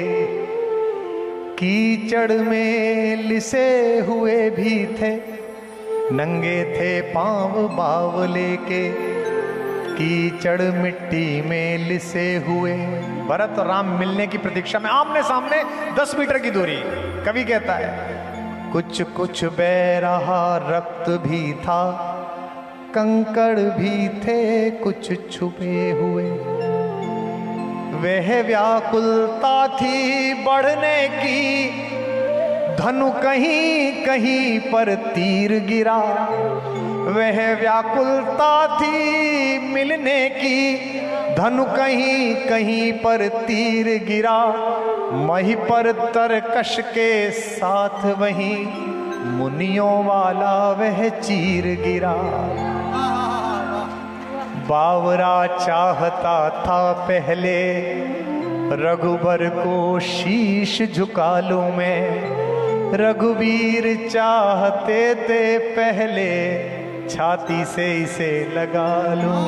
कीचड़ में लिसे हुए भी थे। नंगे थे पांव बावले के, कीचड़ मिट्टी में लिसे हुए। भरत और राम मिलने की प्रतीक्षा में आमने सामने 10 मीटर की दूरी। कवि कहता है कुछ कुछ बह रहा रक्त भी था, कंकड़ भी थे कुछ छुपे हुए। वह व्याकुलता थी बढ़ने की, धनु कहीं कहीं पर तीर गिरा। वह व्याकुलता थी मिलने की, धनु कहीं कहीं पर तीर गिरा। महिपर तरकश के साथ वहीं, मुनियों वाला वह चीर गिरा। बावरा चाहता था पहले, रघुबर को शीश झुका लूं मैं। रघुवीर चाहते थे पहले, छाती से इसे लगा लूं।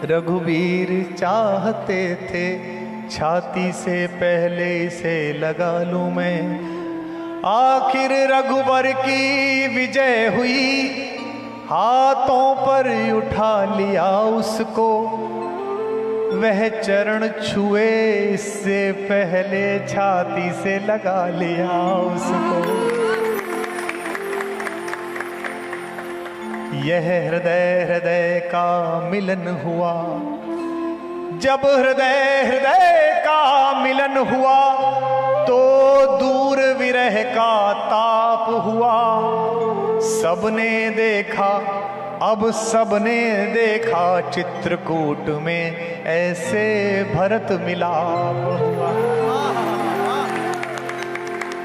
रघुवीर चाहते थे छाती से पहले इसे लगा लूं मैं, आखिर रघुबर की विजय हुई, हाथों पर उठा लिया उसको, वह चरण छुए इससे पहले छाती से लगा लिया उसको। यह हृदय हृदय का मिलन हुआ, जब हृदय हृदय का मिलन हुआ तो दूर विरह का ताप हुआ। सबने देखा, अब सबने देखा, चित्रकूट में ऐसे भरत मिलाप हुआ।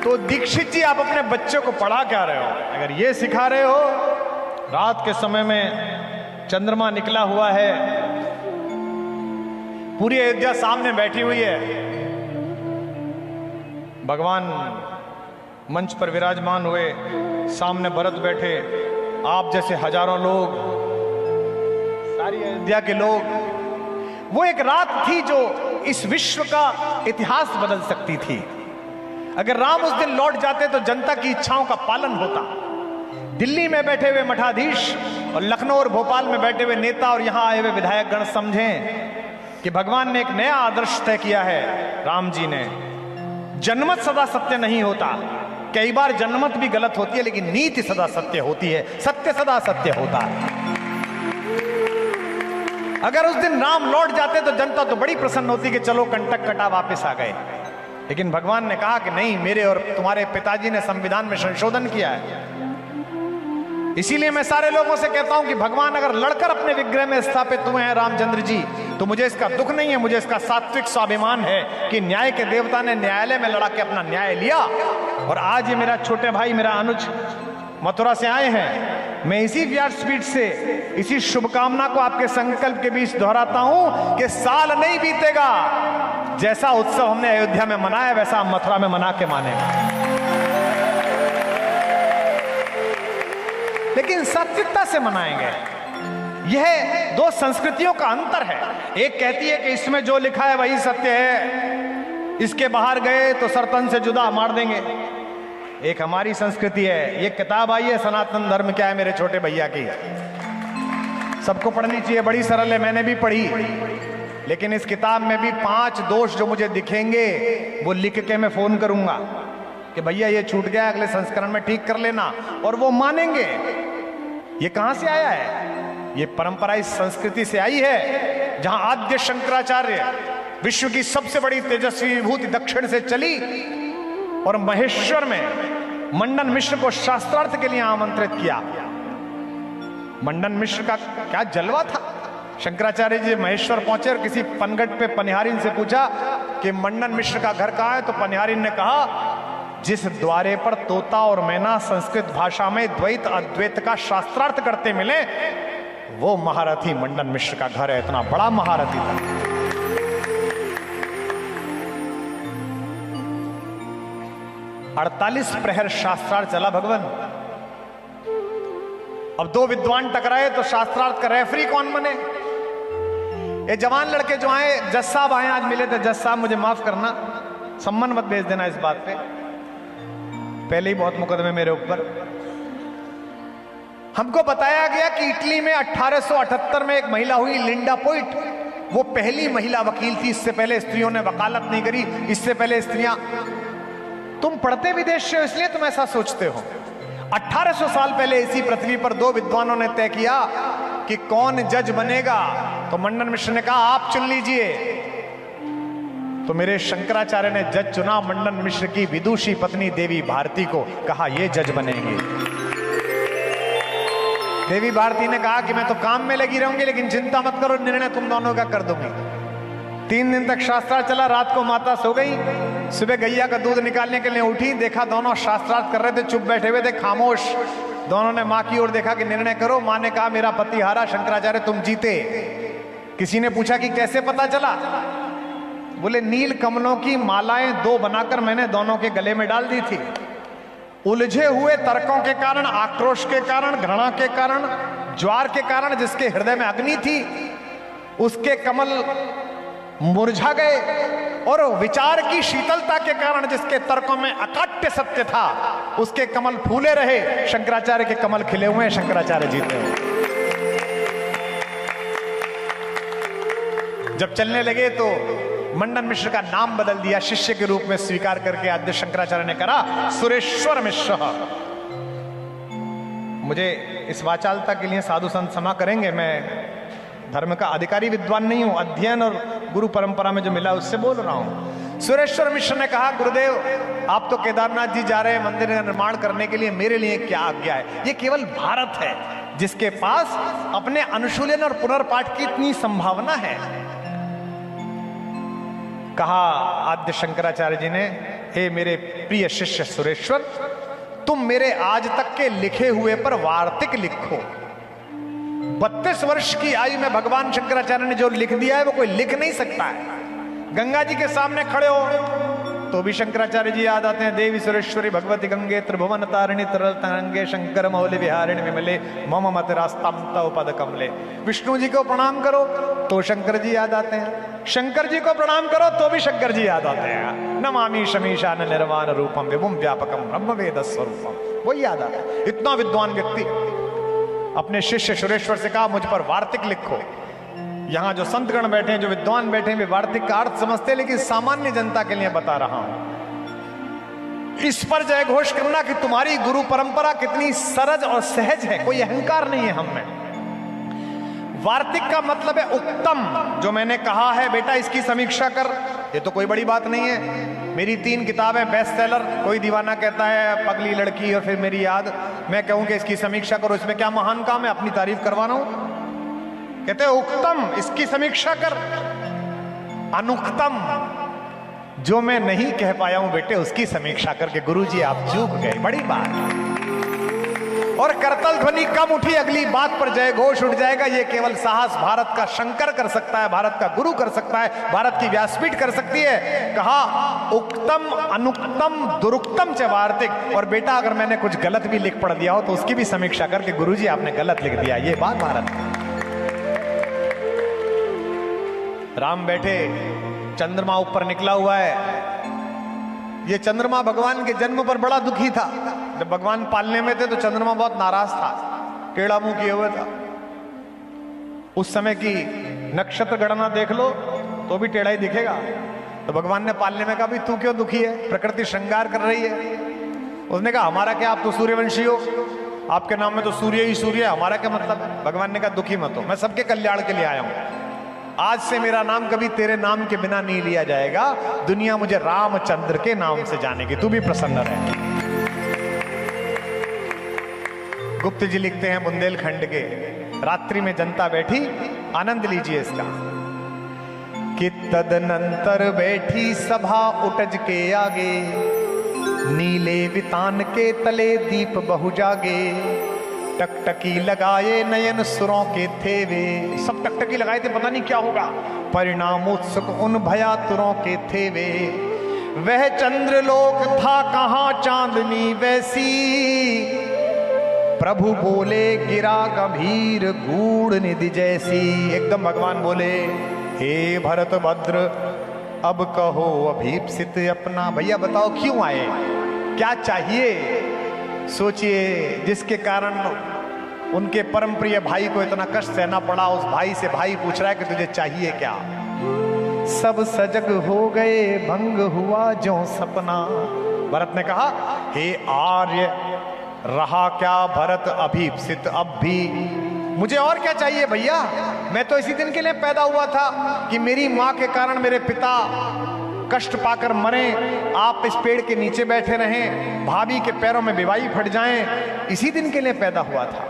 तो दीक्षित जी, आप अपने बच्चों को पढ़ा क्या रहे हो? अगर ये सिखा रहे हो, रात के समय में चंद्रमा निकला हुआ है, पूरी अयोध्या सामने बैठी हुई है, भगवान मंच पर विराजमान हुए, सामने भरत बैठे, आप जैसे हजारों लोग, सारी अयोध्या के लोग। वो एक रात थी जो इस विश्व का इतिहास बदल सकती थी। अगर राम उस दिन लौट जाते तो जनता की इच्छाओं का पालन होता। दिल्ली में बैठे हुए मठाधीश और लखनऊ और भोपाल में बैठे हुए नेता और यहां आए हुए विधायक गण समझें कि भगवान ने एक नया आदर्श तय किया है। राम जी ने, जनमत सदा सत्य नहीं होता, कई बार जनमत भी गलत होती है, लेकिन नीति सदा सत्य होती है, सत्य सदा सत्य होता है। अगर उस दिन राम लौट जाते तो जनता तो बड़ी प्रसन्न होती कि चलो कंटक कटा वापस आ गए, लेकिन भगवान ने कहा कि नहीं, मेरे और तुम्हारे पिताजी ने संविधान में संशोधन किया है। इसीलिए मैं सारे लोगों से कहता हूं कि भगवान अगर लड़कर अपने विग्रह में स्थापित हुए हैं रामचंद्र जी, तो मुझे इसका दुख नहीं है, मुझे इसका सात्विक स्वाभिमान है कि न्याय के देवता ने न्यायालय में लड़ा के अपना न्याय लिया। और आज ये मेरा छोटे भाई, मेरा अनुज मथुरा से आए हैं। मैं इसी व्यासपीठ से इसी शुभकामना को आपके संकल्प के बीच दोहराता हूं कि साल नहीं बीतेगा, जैसा उत्सव हमने अयोध्या में मनाया वैसा हम मथुरा में मना के मानेंगे, लेकिन सात्विकता से मनाएंगे। यह दो संस्कृतियों का अंतर है। एक कहती है कि इसमें जो लिखा है वही सत्य है, इसके बाहर गए तो सरतन से जुदा मार देंगे। एक हमारी संस्कृति है। ये किताब आई है सनातन धर्म क्या है, मेरे छोटे भैया की, सबको पढ़नी चाहिए, बड़ी सरल है, मैंने भी पढ़ी। लेकिन इस किताब में भी 5 दोष जो मुझे दिखेंगे वो लिख के मैं फोन करूंगा कि भैया ये छूट गया, अगले संस्करण में ठीक कर लेना, और वो मानेंगे। ये कहां से आया है? ये परंपरा इस संस्कृति से आई है जहां आद्य शंकराचार्य, विश्व की सबसे बड़ी तेजस्वी विभूति, दक्षिण से चली और महेश्वर में मंडन मिश्र को शास्त्रार्थ के लिए आमंत्रित किया। मंडन मिश्र का क्या जलवा था। शंकराचार्य जी महेश्वर पहुंचे और किसी पनघट पे पनिहारिन से पूछा कि मंडन मिश्र का घर कहां है, तो पनिहारिन ने कहा जिस द्वारे पर तोता और मैना संस्कृत भाषा में द्वैत अद्वैत का शास्त्रार्थ करते मिले, वो महारथी मंडन मिश्र का घर है। इतना बड़ा महारथी था। 48 प्रहर शास्त्रार्थ चला भगवान। अब 2 विद्वान टकराए तो शास्त्रार्थ का रेफरी कौन बने? ये जवान लड़के जो आए, जज साहब आए, आज मिले थे। जज साहब मुझे माफ करना, सम्मान मत भेज देना इस बात पे, पहले ही बहुत मुकदमे मेरे ऊपर। हमको बताया गया कि इटली में 1878 में एक महिला हुई, लिंडा पोइट। वो पहली महिला वकील थी। इससे पहले स्त्रियों ने वकालत नहीं करी। इससे पहले स्त्रियां, तुम पढ़ते विदेश से हो इसलिए तुम ऐसा सोचते हो। 1800 साल पहले इसी पृथ्वी पर 2 विद्वानों ने तय किया कि कौन जज बनेगा। तो मंडन मिश्र ने कहा आप चुन लीजिए। तो मेरे शंकराचार्य ने जज चुना मंडन मिश्र की विदुषी पत्नी देवी भारती को, कहा ये जज बनेंगे। देवी भारती ने कहा कि मैं तो काम में लगी रहूंगी, लेकिन चिंता मत करो, निर्णय तुम दोनों का कर दूंगी। 3 दिन तक शास्त्रार्थ चला। रात को माता सो गई, सुबह गैया का दूध निकालने के लिए उठी, देखा दोनों शास्त्रार्थ कर रहे थे, चुप बैठे हुए थे, खामोश। दोनों ने मां की ओर देखा कि निर्णय करो। मां ने कहा मेरा पति हारा, शंकराचार्य तुम जीते। किसी ने पूछा कि कैसे पता चला? बोले नील कमलों की मालाएं 2 बनाकर मैंने दोनों के गले में डाल दी थी। उलझे हुए तर्कों के कारण, आक्रोश के कारण, घृणा के कारण, ज्वार के कारण जिसके हृदय में अग्नि थी, उसके कमल मुरझा गए और विचार की शीतलता के कारण जिसके तर्कों में अकाट्य सत्य था उसके कमल फूले रहे। शंकराचार्य के कमल खिले हुए हैं, शंकराचार्य जीते हुए। जब चलने लगे तो मंडन मिश्र का नाम बदल दिया, शिष्य के रूप में स्वीकार करके आद्य शंकराचार्य ने कहा सुरेश्वर मिश्र। मुझे इस वाचालता के लिए साधु संत क्षमा करेंगे, मैं धर्म का अधिकारी विद्वान नहीं हूं, अध्ययन और गुरु परंपरा में जो मिला उससे बोल रहा हूं। सुरेश्वर मिश्र ने कहा गुरुदेव आप तो केदारनाथ जी जा रहे हैं मंदिर का निर्माण करने के लिए, मेरे लिए क्या आज्ञा है? ये केवल भारत है जिसके पास अपने अनुशीलन और पुनर्पाठ की इतनी संभावना है। कहा आद्य शंकराचार्य जी ने, हे मेरे प्रिय शिष्य सुरेश्वर, तुम मेरे आज तक के लिखे हुए पर वार्तिक लिखो। 32 वर्ष की आयु में भगवान शंकराचार्य ने जो लिख दिया है वो कोई लिख नहीं सकता है। गंगा जी के सामने खड़े हो तो भी शंकराचार्य जी याद आते हैं, देवी सुरेश्वरी भगवती गंगे त्रिभुवन तारिणी तरल तरंगे शंकर मौलि विहारिणी विमले मम मत रास्ताम तव पद कमले। विष्णु जी को प्रणाम करो तो शंकर जी याद आते हैं, शंकर जी को प्रणाम करो तो भी शंकर जी याद आते हैं। नमामि शमीशान निर्वाण रूपम विभुम व्यापकम ब्रह्म वेद स्वरूपम, वही याद आता है। इतना विद्वान व्यक्ति अपने शिष्य सुरेश्वर से कहा मुझ पर वार्तिक लिखो। यहां जो संतगण बैठे हैं, जो विद्वान बैठे हैं, वे वार्तिक का अर्थ समझते हैं, लेकिन सामान्य जनता के लिए बता रहा हूं। इस पर जय घोष करना कि तुम्हारी गुरु परंपरा कितनी सरज और सहज है, कोई अहंकार नहीं है हम में। वार्तिक का मतलब है उत्तम। जो मैंने कहा है बेटा इसकी समीक्षा कर, ये तो कोई बड़ी बात नहीं है। मेरी 3 किताबें बेस्ट सेलर, कोई दीवाना कहता है पगली लड़की और फिर मेरी याद, मैं कहूं कि इसकी समीक्षा करो, इसमें क्या महान काम है अपनी तारीफ करवाना हूं? कहते हैं उत्तम, इसकी समीक्षा कर। अनुक्तम, जो मैं नहीं कह पाया हूं बेटे उसकी समीक्षा करके गुरुजी आप चूक गए, बड़ी बात। और करतल ध्वनि कम उठी, अगली बात पर जय घोष उठ जाएगा। ये केवल साहस भारत का शंकर कर सकता है, भारत का गुरु कर सकता है, भारत की व्यासपीठ कर सकती है। कहा उक्तम अनुक्तम दुरुक्तम च वार्तिक। और बेटा अगर मैंने कुछ गलत भी लिख पढ़ दिया हो तो उसकी भी समीक्षा करके गुरुजी आपने गलत लिख दिया, ये बात भारत की। राम बैठे, चंद्रमा ऊपर निकला हुआ है। ये चंद्रमा भगवान के जन्म पर बड़ा दुखी था। जब भगवान पालने में थे तो चंद्रमा बहुत नाराज था, टेढ़ा मुंह किए हुए था। उस समय की नक्षत्र गणना देख लो तो भी टेढ़ा ही दिखेगा। तो भगवान ने पालने में कहा भी तू क्यों दुखी है, प्रकृति श्रृंगार कर रही है। उसने कहा हमारा क्या, आप तो सूर्यवंशी हो, आपके नाम में तो सूर्य ही सूर्य है, हमारा क्या मतलब है। भगवान ने कहा दुखी मत हो, मैं सबके कल्याण के लिए आया हूं। आज से मेरा नाम कभी तेरे नाम के बिना नहीं लिया जाएगा, दुनिया मुझे रामचंद्र के नाम से जानेगी, तू भी प्रसन्न रहे। गुप्त जी लिखते हैं बुंदेलखंड के, रात्रि में जनता बैठी, आनंद लीजिए इसका, कि तदनंतर बैठी सभा उटज के आगे, नीले वितान के तले दीप बहु जागे, टकटकी लगाए नयन सुरों के थे वे। सब टकटकी लगाए थे, पता नहीं क्या होगा। परिणाम उत्सुक उन भयातुरों के थे वे। वह चंद्रलोक था कहां चांदनी वैसी, प्रभु बोले गिरा गंभीर गूढ़ निधि जैसी। एकदम भगवान बोले, हे भरत भद्र अब कहो अभीप्सित अपना। भैया बताओ क्यों आए, क्या चाहिए? सोचिए, जिसके कारण उनके परम प्रिय भाई को इतना कष्ट सहना पड़ा, उस भाई से भाई पूछ रहा है कि तुझे चाहिए क्या? सब सजग हो गए, भंग हुआ जो सपना। भरत ने कहा, हे आर्य रहा क्या भरत अभीप्सित अब भी? मुझे और क्या चाहिए भैया, मैं तो इसी दिन के लिए पैदा हुआ था कि मेरी माँ के कारण मेरे पिता कष्ट पाकर मरे, आप इस पेड़ के नीचे बैठे रहें, भाभी के पैरों में बिवाई फट जाएं, इसी दिन के लिए पैदा हुआ था।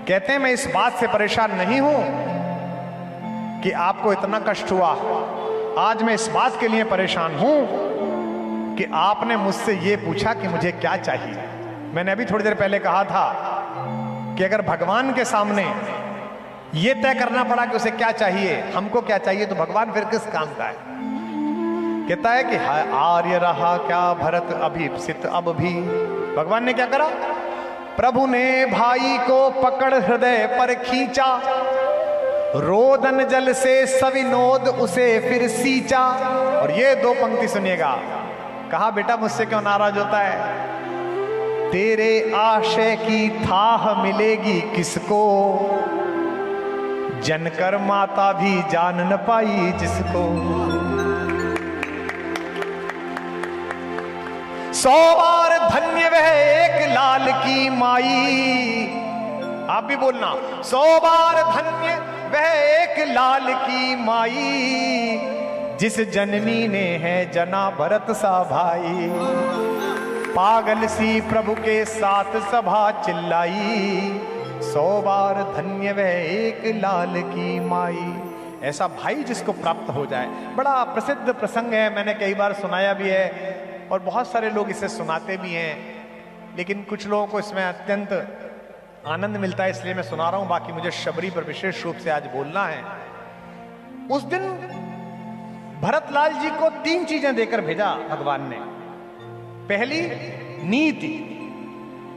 कहते हैं मैं इस बात से परेशान नहीं हूं कि आपको इतना कष्ट हुआ, आज मैं इस बात के लिए परेशान हूं कि आपने मुझसे ये पूछा कि मुझे क्या चाहिए। मैंने अभी थोड़ी देर पहले कहा था कि अगर भगवान के सामने ये तय करना पड़ा कि उसे क्या चाहिए, हमको क्या चाहिए, तो भगवान फिर किस काम का है? कहता है कि आर्य रहा क्या भरत अभीप्सित अब भी। भगवान ने क्या करा? प्रभु ने भाई को पकड़ हृदय पर खींचा, रोदन जल से सविनोद उसे फिर सींचा। और ये दो पंक्ति सुनिएगा, कहा बेटा मुझसे क्यों नाराज होता है? तेरे आशय की थाह मिलेगी किसको, जनकर माता भी जान न पाई जिसको। 100 बार धन्य वह एक लाल की माई। आप भी बोलना, 100 बार धन्य वह एक लाल की माई, जिस जननी ने है जना भरत सा भाई। पागल सी प्रभु के साथ सभा चिल्लाई, 100 बार धन्य वह एक लाल की माई। ऐसा भाई जिसको प्राप्त हो जाए। बड़ा प्रसिद्ध प्रसंग है, मैंने कई बार सुनाया भी है और बहुत सारे लोग इसे सुनाते भी हैं, लेकिन कुछ लोगों को इसमें अत्यंत आनंद मिलता है, इसलिए मैं सुना रहा हूं। बाकी मुझे शबरी पर विशेष रूप से आज बोलना है। उस दिन भरतलाल जी को 3 चीजें देकर भेजा भगवान ने। पहली नीति,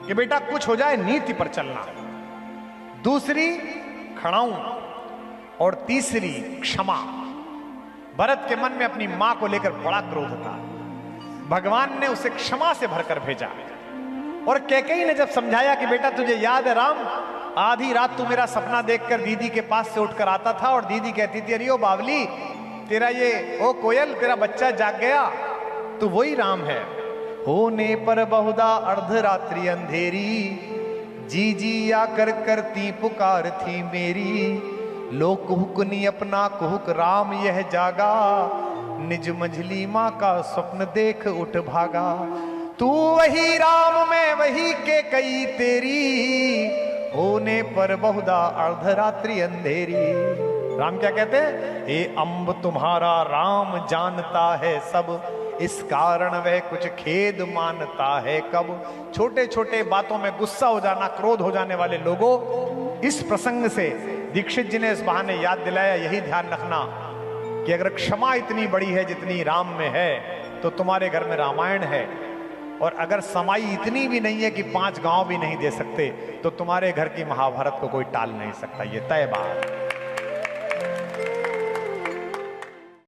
कि बेटा कुछ हो जाए नीति पर चलना। दूसरी खड़ाऊं, और तीसरी क्षमा। भरत के मन में अपनी मां को लेकर बड़ा क्रोध था, भगवान ने उसे क्षमा से भरकर भेजा। और कैकेयी ने जब समझाया कि बेटा तुझे याद है राम, आधी रात तू मेरा सपना देखकर दीदी के पास से उठकर आता था और दीदी कहती थी अरे ओ बावली तेरा ये ओ कोयल तेरा बच्चा जाग गया, तो वही राम है। होने पर बहुधा अर्धरात्रि अंधेरी, जी जी आकर करती पुकार थी मेरी। लो कुहुकनी अपना कुहुक राम यह जागा, निज मंझली माँ का स्वप्न देख उठ भागा। तू वही राम मैं वही कैकेयी तेरी, होने पर बहुधा अर्धरात्रि अंधेरी। राम क्या कहते हैं? हे अम्ब तुम्हारा राम जानता है सब, इस कारण वह कुछ खेद मानता है कब। छोटे छोटे बातों में गुस्सा हो जाना, क्रोध हो जाने वाले लोगों, इस प्रसंग से दीक्षित जी ने इस बहाने याद दिलाया, यही ध्यान रखना कि अगर क्षमा इतनी बड़ी है जितनी राम में है, तो तुम्हारे घर में रामायण है। और अगर समाई इतनी भी नहीं है कि 5 गांव भी नहीं दे सकते, तो तुम्हारे घर की महाभारत को कोई टाल नहीं सकता। ये तय बात।